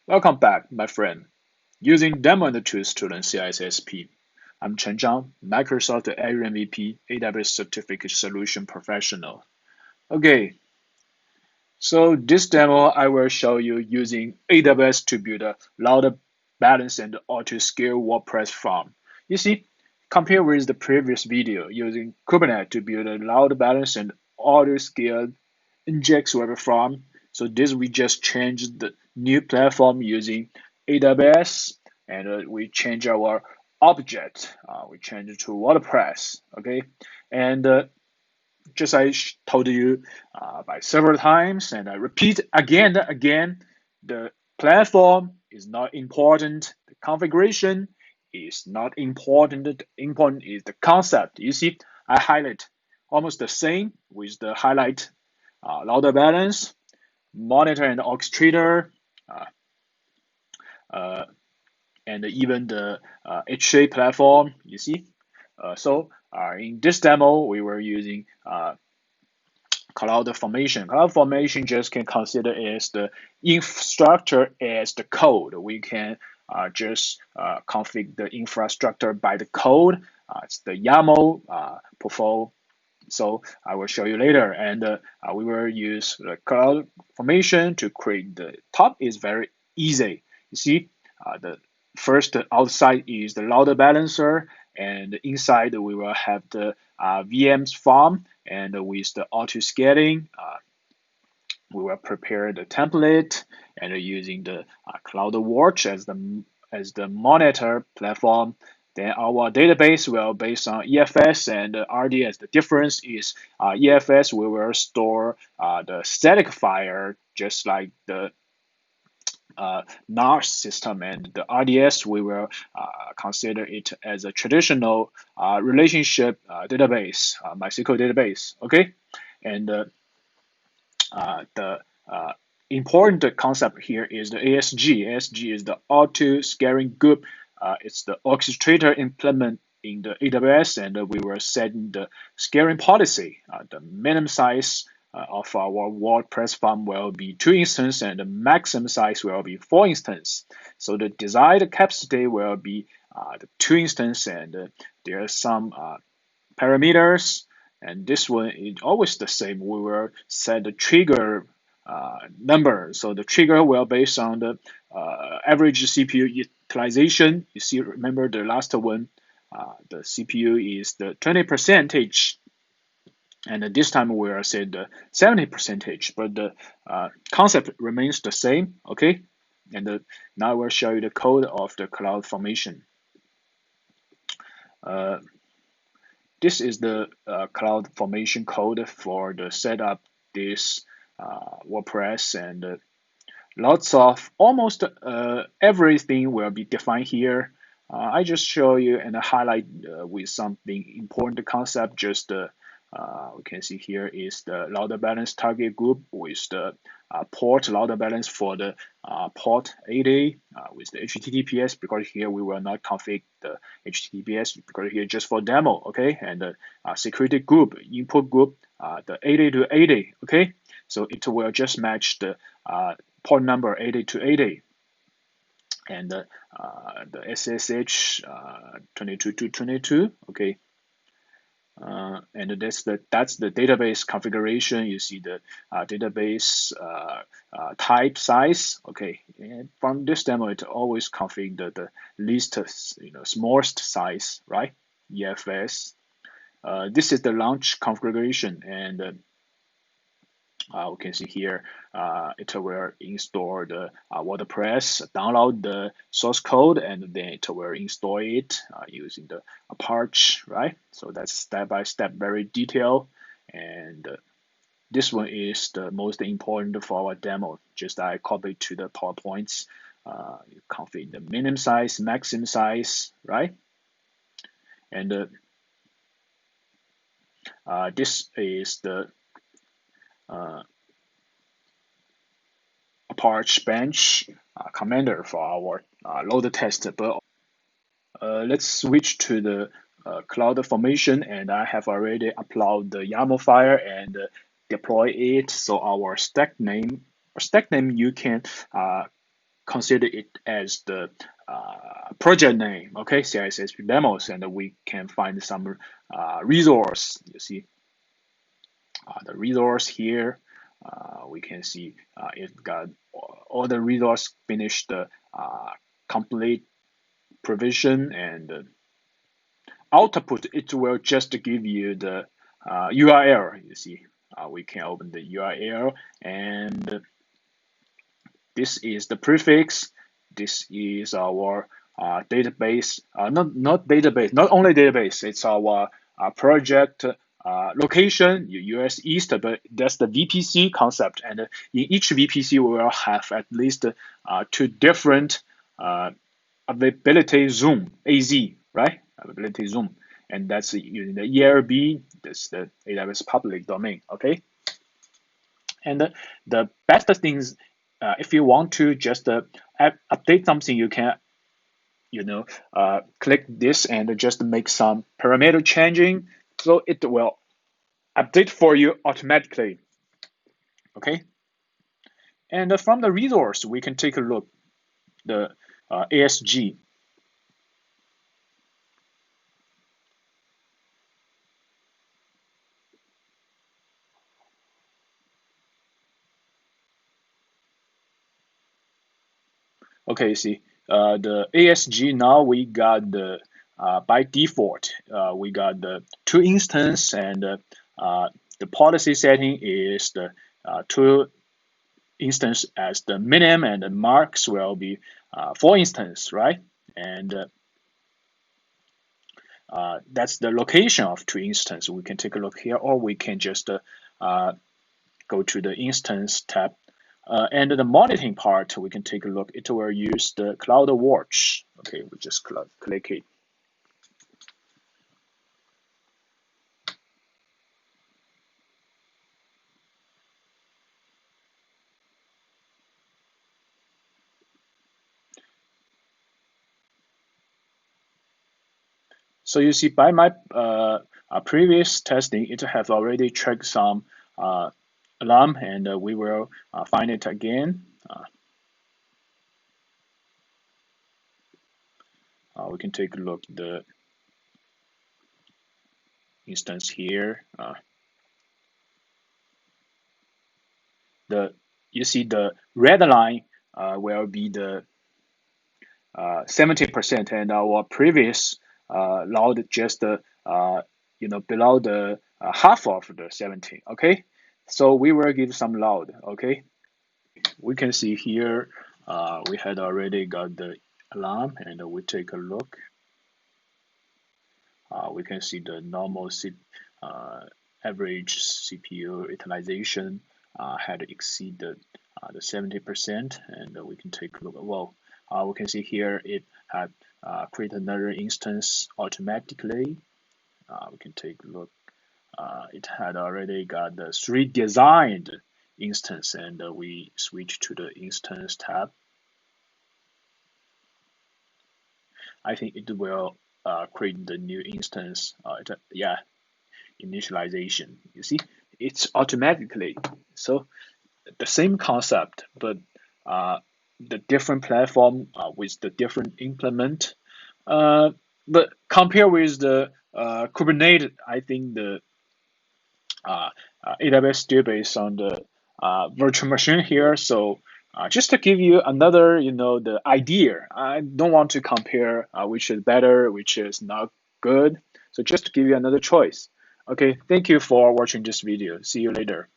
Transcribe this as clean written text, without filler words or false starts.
Welcome back, my friend. Using demo and tools to learn CISSP. I'm Chen Zhang, Microsoft Azure MVP, AWS Certificate Solution Professional. Okay, so this demo I will show you using AWS to build a load balance and AutoScale WordPress farm. You see, compare with the previous video using Kubernetes to build a load balance and AutoScale injects web farm. So this we just changed the new platform using AWS and we change our object. We change it to WordPress. Okay, and just I told you by several times, and I repeat again and again, the platform is not important. The configuration is not important. The important is the concept. You see, I highlight almost the same with the highlight load balance, monitor and orchestrator, uh, uh, and even the HA platform. You see, in this demo we were using cloud formation. Cloud formation just can consider as the infrastructure as the code. We can just configure the infrastructure by the code. It's the YAML portfolio. So I will show you later. And we will use the cloud formation to create the top is very easy. You see, the first outside is the load balancer, and inside we will have the VMs farm, and with the auto scaling, we will prepare the template and using the CloudWatch as the monitor platform. Then our database will based on EFS and RDS. The difference is EFS we will store the static file just like the NAS system, and the RDS we will consider it as a traditional relationship database, MySQL database. Okay, and the important concept here is the ASG. ASG is the auto scaling group. It's the orchestrator implement in the AWS, and we were setting the scaling policy. The minimum size of our WordPress farm will be 2 instances, and the maximum size will be 4 instances. So the desired capacity will be the 2 instances, and there are some parameters. And this one is always the same. We will set the trigger number. So the trigger will based on the average CPU utilization. You see, remember the last one, the CPU is the 20%, and this time we are set the 70%, but the concept remains the same. Okay, and now I will show you the code of the cloud formation. This is the cloud formation code for the setup this WordPress, and lots of almost everything will be defined here. I just show you and highlight with something important concept. Just we can see here is the load balance target group with the port load balance for the port 80 with the HTTPS, because here we will not configure the HTTPS because here just for demo. Okay, and the security group input group the 80 to 80. Okay, so it will just match the port number 80 to 80, and the SSH 22 to 22. Okay, and that's the database configuration. You see the database type size. Okay, and from this demo, it always configure the least smallest size, right? EFS. This is the launch configuration, and we can see here it will install the WordPress, download the source code, and then it will install it using the Apache, right? So that's step-by-step, very detailed. And this one is the most important for our demo. Just I copy to the PowerPoints. You configure the minimum size, maximum size, right? And this is the Apache Bench commander for our load test. But let's switch to the cloud formation, and I have already uploaded the YAML file and deploy it. So our stack name you can consider it as the project name, okay, CISSP demos, and we can find some resource. You see the resource here. We can see it got all the resource finished complete provision, and output it will just give you the URL. You see, we can open the URL, and this is the prefix. This is our database. Not database. Not only database. It's our project location. US East, but that's the VPC concept. And in each VPC, we will have at least two different availability zone, AZ, right? Availability zone, and that's using the ELB. That's the AWS public domain. Okay. And the best things, if you want to just update something, you can, click this and just make some parameter changing, so it will update for you automatically. Okay. And from the resource, we can take a look the ASG. Okay, see, the ASG now we got the by default we got the 2 instance, and the policy setting is the 2 instance as the minimum, and the marks will be 4 instance, right? And that's the location of 2 instance. We can take a look here, or we can just go to the instance tab. And the monitoring part, we can take a look. It will use the CloudWatch. Okay, we just click it. So you see, by my previous testing, it have already tracked some alarm, and we will find it again. We can take a look at the instance here. You see the red line will be the 70%, and our previous loud just below the half of the 70. Okay, so we will give some loud. Okay, we can see here we had already got the alarm, and we take a look. We can see the normal average CPU utilization had exceeded the 70%, and we can take a look. Well, we can see here it had created another instance automatically. We can take a look. It had already got the 3 designed instance, and we switch to the instance tab. I think it will create the new instance. Initialization. You see, it's automatically. So the same concept, but the different platform with the different implement. But compare with the Kubernetes, I think the AWS still based on the virtual machine here. So just to give you another, the idea. I don't want to compare which is better, which is not good. So just to give you another choice. Okay, thank you for watching this video. See you later.